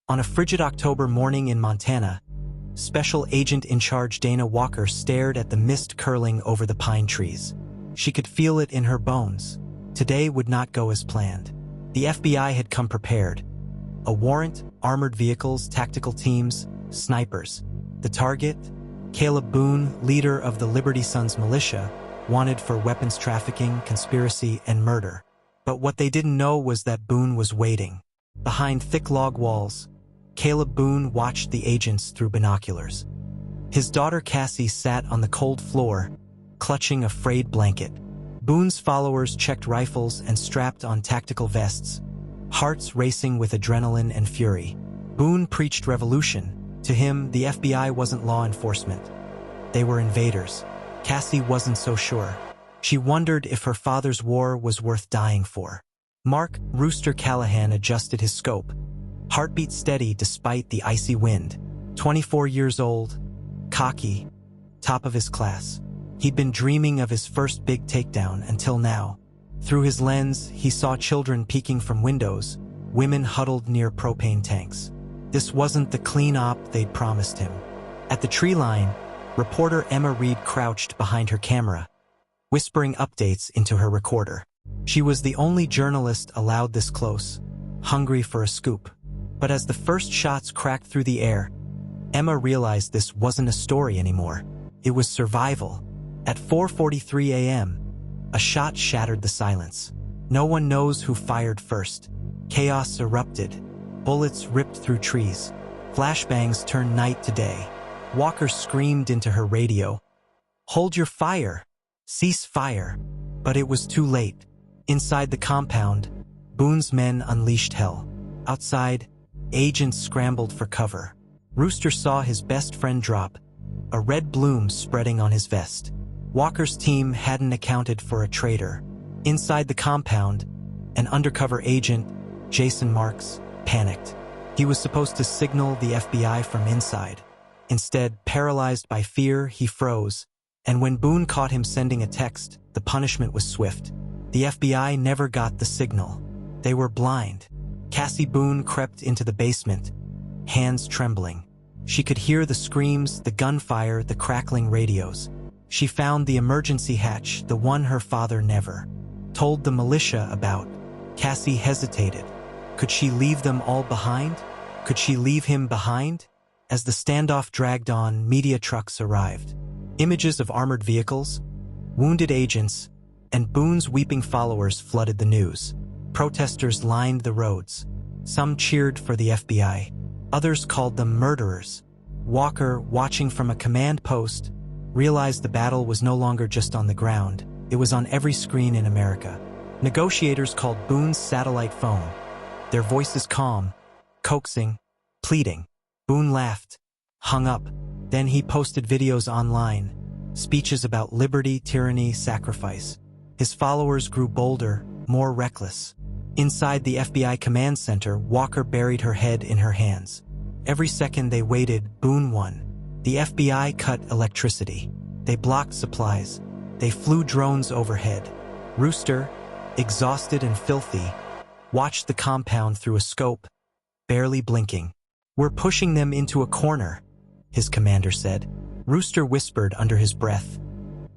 On a frigid October morning in Montana, Special Agent in Charge Dana Walker stared at the mist curling over the pine trees. She could feel it in her bones. Today would not go as planned. The FBI had come prepared. A warrant, armored vehicles, tactical teams, snipers. The target? Caleb Boone, leader of the Liberty Sons militia, wanted for weapons trafficking, conspiracy, and murder. But what they didn't know was that Boone was waiting. Behind thick log walls, Caleb Boone watched the agents through binoculars. His daughter Cassie sat on the cold floor, clutching a frayed blanket. Boone's followers checked rifles and strapped on tactical vests, hearts racing with adrenaline and fury. Boone preached revolution. To him, the FBI wasn't law enforcement. They were invaders. Cassie wasn't so sure. She wondered if her father's war was worth dying for. Mark "Rooster" Callahan adjusted his scope, heartbeat steady despite the icy wind. 24 years old, cocky, top of his class. He'd been dreaming of his first big takedown until now. Through his lens, he saw children peeking from windows, women huddled near propane tanks. This wasn't the clean op they'd promised him. At the tree line, reporter Emma Reed crouched behind her camera, whispering updates into her recorder. She was the only journalist allowed this close, hungry for a scoop. But as the first shots cracked through the air, Emma realized this wasn't a story anymore. It was survival. At 4:43 a.m., a shot shattered the silence. No one knows who fired first. Chaos erupted. Bullets ripped through trees. Flashbangs turned night to day. Walker screamed into her radio, "Hold your fire! Cease fire!" But it was too late. Inside the compound, Boone's men unleashed hell. Outside, agents scrambled for cover. Rooster saw his best friend drop, a red bloom spreading on his vest. Walker's team hadn't accounted for a traitor. Inside the compound, an undercover agent, Jason Marks, panicked. He was supposed to signal the FBI from inside. Instead, paralyzed by fear, he froze. And when Boone caught him sending a text, the punishment was swift. The FBI never got the signal. They were blind. Cassie Boone crept into the basement, hands trembling. She could hear the screams, the gunfire, the crackling radios. She found the emergency hatch, the one her father never told the militia about. Cassie hesitated. Could she leave them all behind? Could she leave him behind? As the standoff dragged on, media trucks arrived. Images of armored vehicles, wounded agents, and Boone's weeping followers flooded the news. Protesters lined the roads. Some cheered for the FBI. Others called them murderers. Walker, watching from a command post, realized the battle was no longer just on the ground. It was on every screen in America. Negotiators called Boone's satellite phone. Their voices calm, coaxing, pleading. Boone laughed, hung up. Then he posted videos online, speeches about liberty, tyranny, sacrifice. His followers grew bolder, more reckless. Inside the FBI command center, Walker buried her head in her hands. Every second they waited, Boone won. The FBI cut electricity. They blocked supplies. They flew drones overhead. Rooster, exhausted and filthy, watched the compound through a scope, barely blinking. "We're pushing them into a corner," his commander said. Rooster whispered under his breath,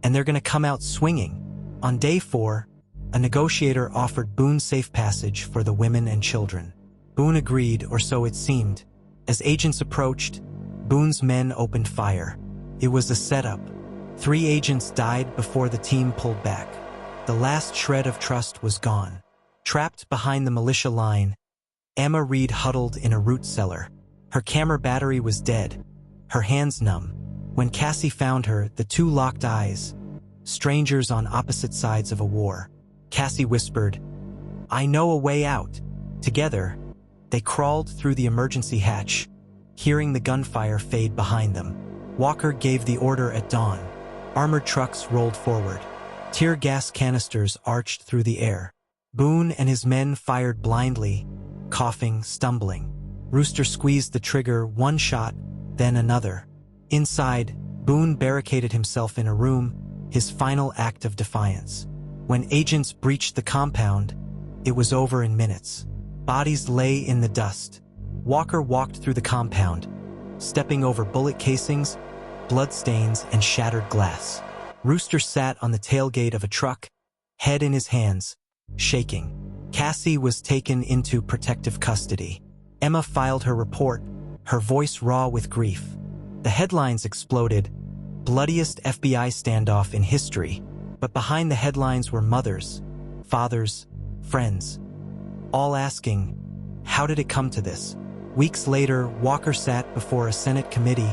"And they're gonna come out swinging." On day 4, a negotiator offered Boone safe passage for the women and children. Boone agreed, or so it seemed. As agents approached, Boone's men opened fire. It was a setup. 3 agents died before the team pulled back. The last shred of trust was gone. Trapped behind the militia line, Emma Reed huddled in a root cellar. Her camera battery was dead, her hands numb. When Cassie found her, the two locked eyes, strangers on opposite sides of a war. Cassie whispered, "I know a way out." Together, they crawled through the emergency hatch, hearing the gunfire fade behind them. Walker gave the order at dawn. Armored trucks rolled forward. Tear gas canisters arched through the air. Boone and his men fired blindly, coughing, stumbling. Rooster squeezed the trigger, one shot, then another. Inside, Boone barricaded himself in a room, his final act of defiance. When agents breached the compound, it was over in minutes. Bodies lay in the dust. Walker walked through the compound, stepping over bullet casings, bloodstains, and shattered glass. Rooster sat on the tailgate of a truck, head in his hands, shaking. Cassie was taken into protective custody. Emma filed her report, her voice raw with grief. The headlines exploded, "Bloodiest FBI Standoff in History," but behind the headlines were mothers, fathers, friends, all asking, how did it come to this? Weeks later, Walker sat before a Senate committee,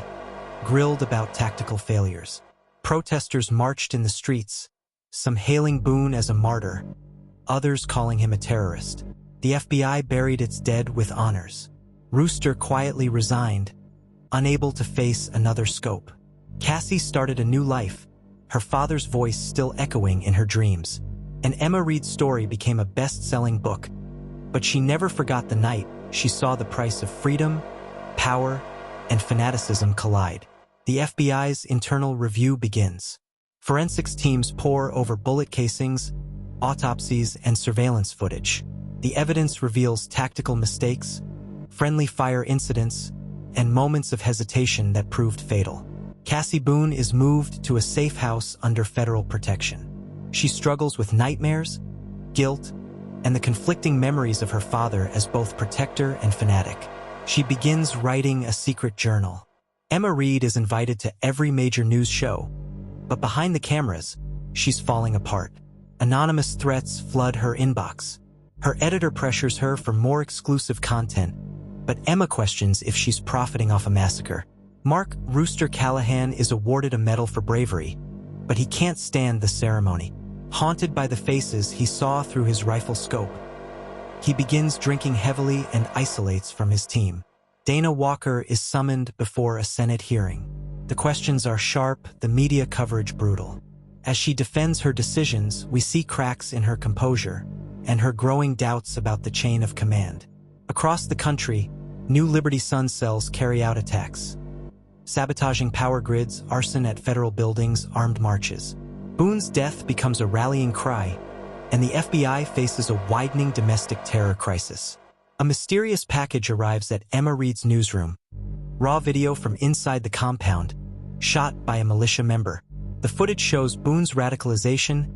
grilled about tactical failures. Protesters marched in the streets, some hailing Boone as a martyr, others calling him a terrorist. The FBI buried its dead with honors. Rooster quietly resigned, unable to face another scope. Cassie started a new life, her father's voice still echoing in her dreams. And Emma Reed's story became a best-selling book. But she never forgot the night she saw the price of freedom, power, and fanaticism collide. The FBI's internal review begins. Forensics teams pore over bullet casings, autopsies, and surveillance footage. The evidence reveals tactical mistakes, friendly fire incidents, and moments of hesitation that proved fatal. Cassie Boone is moved to a safe house under federal protection. She struggles with nightmares, guilt, and the conflicting memories of her father as both protector and fanatic. She begins writing a secret journal. Emma Reed is invited to every major news show, but behind the cameras, she's falling apart. Anonymous threats flood her inbox. Her editor pressures her for more exclusive content, but Emma questions if she's profiting off a massacre. Mark "Rooster" Callahan is awarded a medal for bravery, but he can't stand the ceremony. Haunted by the faces he saw through his rifle scope, he begins drinking heavily and isolates from his team. Dana Walker is summoned before a Senate hearing. The questions are sharp, the media coverage brutal. As she defends her decisions, we see cracks in her composure and her growing doubts about the chain of command. Across the country, new Liberty Sun cells carry out attacks, sabotaging power grids, arson at federal buildings, armed marches. Boone's death becomes a rallying cry, and the FBI faces a widening domestic terror crisis. A mysterious package arrives at Emma Reed's newsroom. Raw video from inside the compound, shot by a militia member. The footage shows Boone's radicalization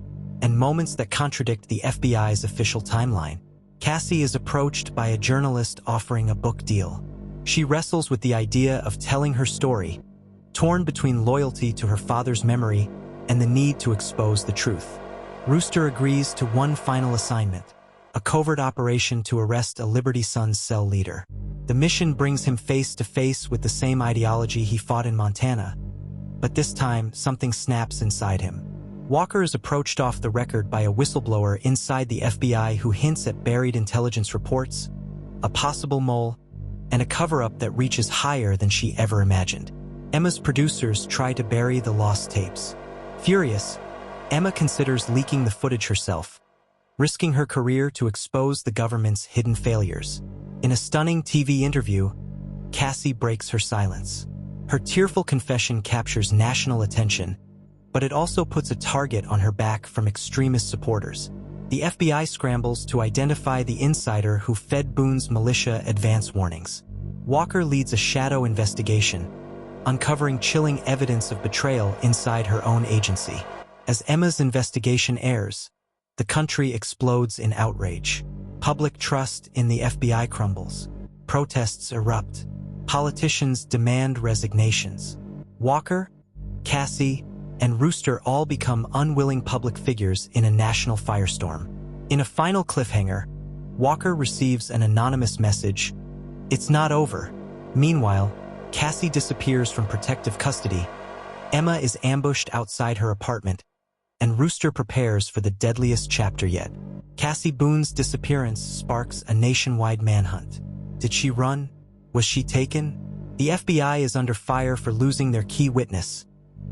and moments that contradict the FBI's official timeline. Cassie is approached by a journalist offering a book deal. She wrestles with the idea of telling her story, torn between loyalty to her father's memory and the need to expose the truth. Rooster agrees to one final assignment, a covert operation to arrest a Liberty Sun's cell leader. The mission brings him face to face with the same ideology he fought in Montana, but this time something snaps inside him. Walker is approached off the record by a whistleblower inside the FBI who hints at buried intelligence reports, a possible mole, and a cover-up that reaches higher than she ever imagined. Emma's producers try to bury the lost tapes. Furious, Emma considers leaking the footage herself, risking her career to expose the government's hidden failures. In a stunning TV interview, Cassie breaks her silence. Her tearful confession captures national attention, but it also puts a target on her back from extremist supporters. The FBI scrambles to identify the insider who fed Boone's militia advance warnings. Walker leads a shadow investigation, uncovering chilling evidence of betrayal inside her own agency. As Emma's investigation airs, the country explodes in outrage. Public trust in the FBI crumbles. Protests erupt. Politicians demand resignations. Walker, Cassie, and Rooster all become unwilling public figures in a national firestorm. In a final cliffhanger, Walker receives an anonymous message, "It's not over." Meanwhile, Cassie disappears from protective custody. Emma is ambushed outside her apartment, and Rooster prepares for the deadliest chapter yet. Cassie Boone's disappearance sparks a nationwide manhunt. Did she run? Was she taken? The FBI is under fire for losing their key witness,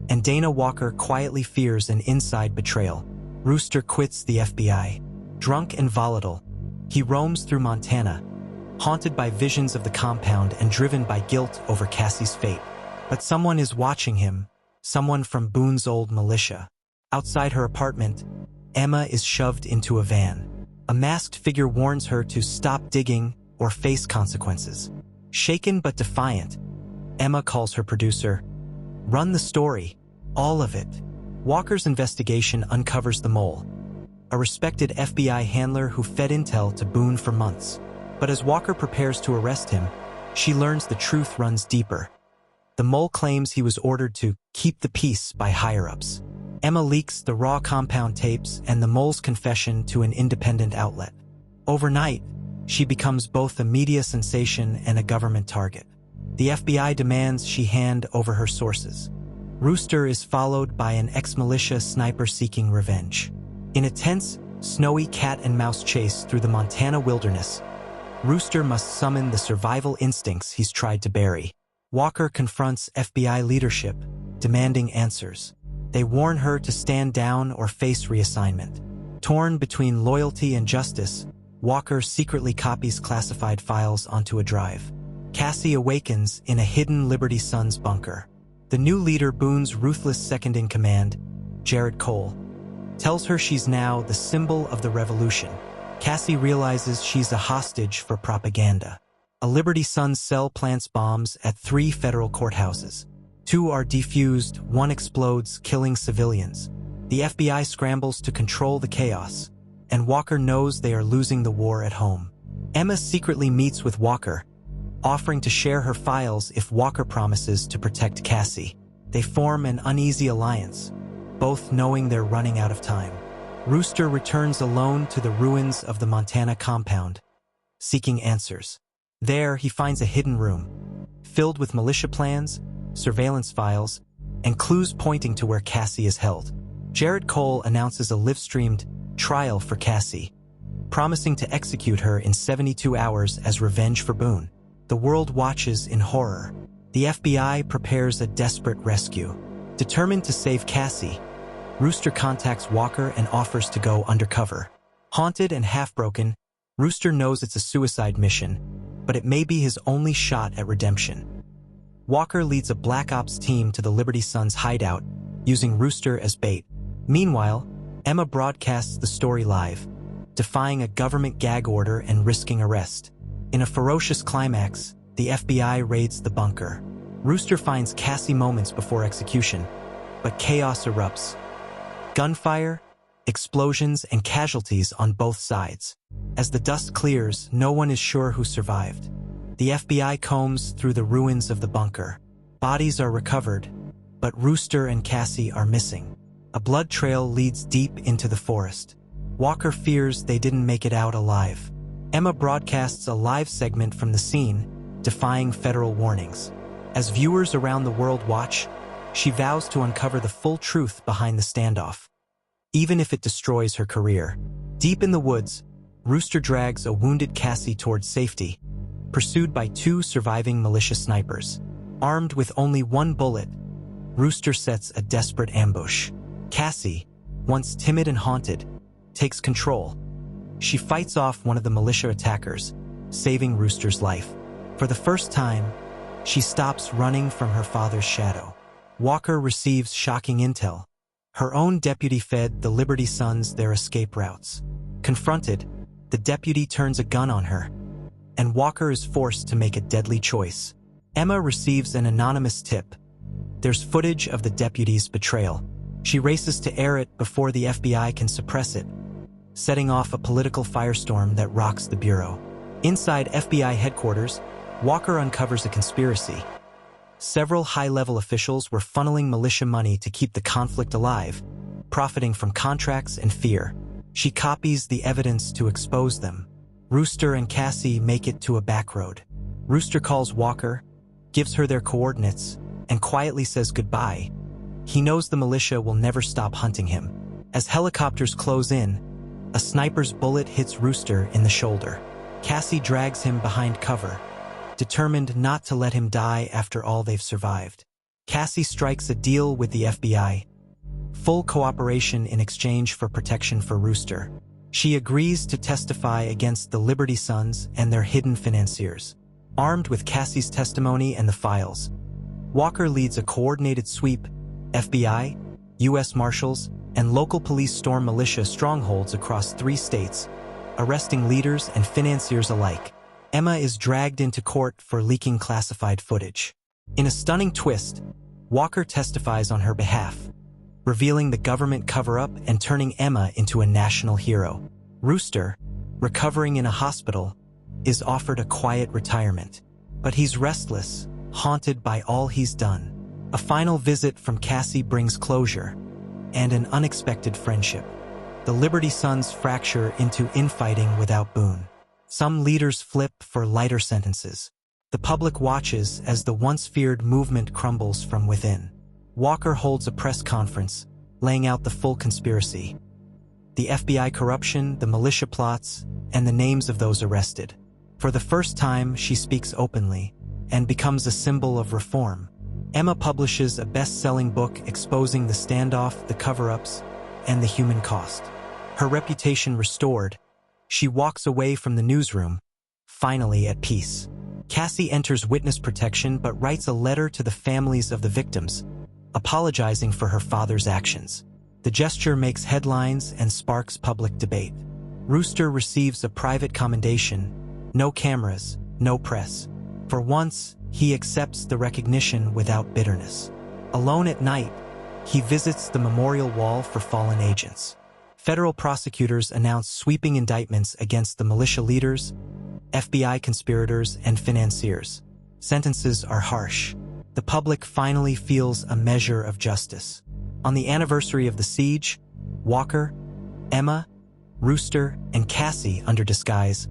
and Dana Walker quietly fears an inside betrayal. Rooster quits the FBI. Drunk and volatile, he roams through Montana, haunted by visions of the compound and driven by guilt over Cassie's fate. But someone is watching him, someone from Boone's old militia. Outside her apartment, Emma is shoved into a van. A masked figure warns her to stop digging or face consequences. Shaken but defiant, Emma calls her producer. Run the story. All of it. Walker's investigation uncovers the mole, a respected FBI handler who fed intel to Boone for months. But as Walker prepares to arrest him, she learns the truth runs deeper. The mole claims he was ordered to keep the peace by higher-ups. Emma leaks the raw compound tapes and the mole's confession to an independent outlet. Overnight, she becomes both a media sensation and a government target. The FBI demands she hand over her sources. Rooster is followed by an ex-militia sniper seeking revenge. In a tense, snowy cat-and-mouse chase through the Montana wilderness, Rooster must summon the survival instincts he's tried to bury. Walker confronts FBI leadership, demanding answers. They warn her to stand down or face reassignment. Torn between loyalty and justice, Walker secretly copies classified files onto a drive. Cassie awakens in a hidden Liberty Sons bunker. The new leader, Boone's ruthless second-in-command, Jared Cole, tells her she's now the symbol of the revolution. Cassie realizes she's a hostage for propaganda. A Liberty Sons cell plants bombs at 3 federal courthouses. 2 are defused, 1 explodes, killing civilians. The FBI scrambles to control the chaos, and Walker knows they are losing the war at home. Emma secretly meets with Walker, offering to share her files if Walker promises to protect Cassie. They form an uneasy alliance, both knowing they're running out of time. Rooster returns alone to the ruins of the Montana compound, seeking answers. There, he finds a hidden room, filled with militia plans, surveillance files, and clues pointing to where Cassie is held. Jared Cole announces a live-streamed trial for Cassie, promising to execute her in 72 hours as revenge for Boone. The world watches in horror. The FBI prepares a desperate rescue. Determined to save Cassie, Rooster contacts Walker and offers to go undercover. Haunted and half-broken, Rooster knows it's a suicide mission, but it may be his only shot at redemption. Walker leads a Black Ops team to the Liberty Sons hideout, using Rooster as bait. Meanwhile, Emma broadcasts the story live, defying a government gag order and risking arrest. In a ferocious climax, the FBI raids the bunker. Rooster finds Cassie moments before execution, but chaos erupts. Gunfire, explosions, and casualties on both sides. As the dust clears, no one is sure who survived. The FBI combs through the ruins of the bunker. Bodies are recovered, but Rooster and Cassie are missing. A blood trail leads deep into the forest. Walker fears they didn't make it out alive. Emma broadcasts a live segment from the scene, defying federal warnings. As viewers around the world watch, she vows to uncover the full truth behind the standoff, even if it destroys her career. Deep in the woods, Rooster drags a wounded Cassie towards safety, pursued by 2 surviving militia snipers. Armed with only 1 bullet, Rooster sets a desperate ambush. Cassie, once timid and haunted, takes control. She fights off one of the militia attackers, saving Rooster's life. For the first time, she stops running from her father's shadow. Walker receives shocking intel. Her own deputy fed the Liberty Sons their escape routes. Confronted, the deputy turns a gun on her, and Walker is forced to make a deadly choice. Emma receives an anonymous tip. There's footage of the deputy's betrayal. She races to air it before the FBI can suppress it, setting off a political firestorm that rocks the bureau. Inside FBI headquarters, Walker uncovers a conspiracy. Several high-level officials were funneling militia money to keep the conflict alive, profiting from contracts and fear. She copies the evidence to expose them. Rooster and Cassie make it to a back road. Rooster calls Walker, gives her their coordinates, and quietly says goodbye. He knows the militia will never stop hunting him. As helicopters close in, a sniper's bullet hits Rooster in the shoulder. Cassie drags him behind cover, determined not to let him die after all they've survived. Cassie strikes a deal with the FBI, full cooperation in exchange for protection for Rooster. She agrees to testify against the Liberty Sons and their hidden financiers. Armed with Cassie's testimony and the files, Walker leads a coordinated sweep. FBI, U.S. Marshals, and local police storm militia strongholds across 3 states, arresting leaders and financiers alike. Emma is dragged into court for leaking classified footage. In a stunning twist, Walker testifies on her behalf, revealing the government cover-up and turning Emma into a national hero. Rooster, recovering in a hospital, is offered a quiet retirement. But he's restless, haunted by all he's done. A final visit from Cassie brings closure, and an unexpected friendship. The Liberty Sons fracture into infighting without Boone. Some leaders flip for lighter sentences. The public watches as the once-feared movement crumbles from within. Walker holds a press conference, laying out the full conspiracy. The FBI corruption, the militia plots, and the names of those arrested. For the first time, she speaks openly, and becomes a symbol of reform. Emma publishes a best-selling book exposing the standoff, the cover-ups, and the human cost. Her reputation restored, she walks away from the newsroom, finally at peace. Cassie enters witness protection but writes a letter to the families of the victims, apologizing for her father's actions. The gesture makes headlines and sparks public debate. Rooster receives a private commendation, no cameras, no press. For once, he accepts the recognition without bitterness. Alone at night, he visits the memorial wall for fallen agents. Federal prosecutors announce sweeping indictments against the militia leaders, FBI conspirators, and financiers. Sentences are harsh. The public finally feels a measure of justice. On the anniversary of the siege, Walker, Emma, Rooster, and Cassie, under disguise,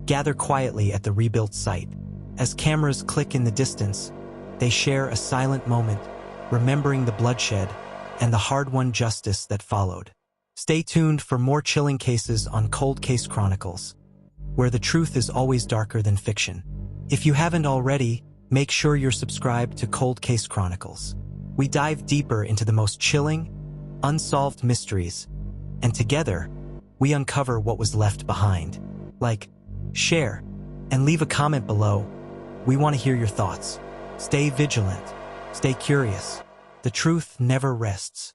gather quietly at the rebuilt site. As cameras click in the distance, they share a silent moment, remembering the bloodshed and the hard-won justice that followed. Stay tuned for more chilling cases on Cold Case Chronicles, where the truth is always darker than fiction. If you haven't already, make sure you're subscribed to Cold Case Chronicles. We dive deeper into the most chilling, unsolved mysteries, and together, we uncover what was left behind. Like, share, and leave a comment below. We want to hear your thoughts. Stay vigilant. Stay curious. The truth never rests.